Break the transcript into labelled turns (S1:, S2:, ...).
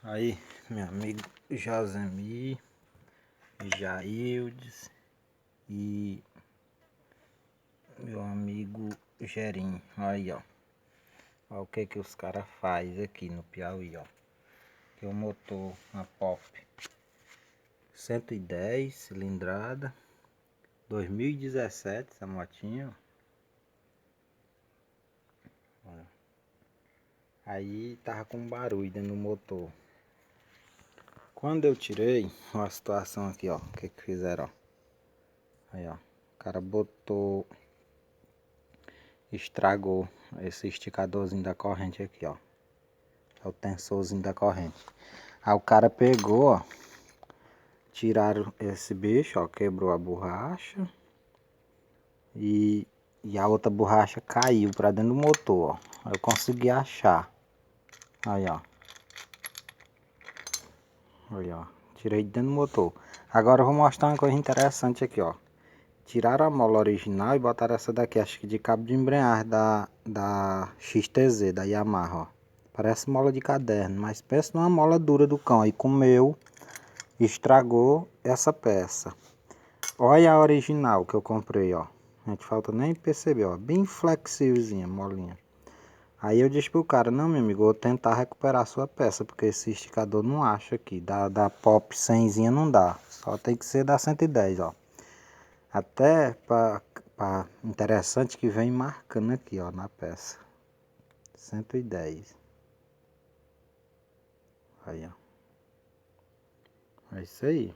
S1: Aí, meu amigo Josemir, Jaildes e meu amigo Gerim. Aí, ó. Olha o que os caras fazem aqui no Piauí, ó. Que é o motor, uma Pop 110 cilindrada, 2017 essa motinha, ó. Aí tava com barulho dentro do motor. Quando eu tirei, ó, a situação aqui, ó. O que fizeram, ó. Aí, ó. O cara botou, estragou esse esticadorzinho da corrente aqui, ó. É o tensorzinho da corrente. Aí o cara pegou, ó. Tiraram esse bicho, ó. Quebrou a borracha. E a outra borracha caiu pra dentro do motor, ó. Aí eu consegui achar. Aí, ó. Aí, ó. Tirei de dentro do motor. Agora eu vou mostrar uma coisa interessante aqui, ó. Tiraram a mola original e botaram essa daqui, acho que de cabo de embreagem da XTZ, da Yamaha, ó. Parece mola de caderno, mas pensa numa mola dura do cão. Aí comeu, estragou essa peça. Olha a original que eu comprei, ó. A gente falta nem perceber, ó. Bem flexívelzinha, molinha. Aí eu disse pro cara, não, meu amigo, eu vou tentar recuperar a sua peça, porque esse esticador não acha aqui. Da Pop 100zinha não dá. Só tem que ser da 110, ó. Até interessante que vem marcando aqui, ó, na peça. 110. Aí, ó. É isso aí.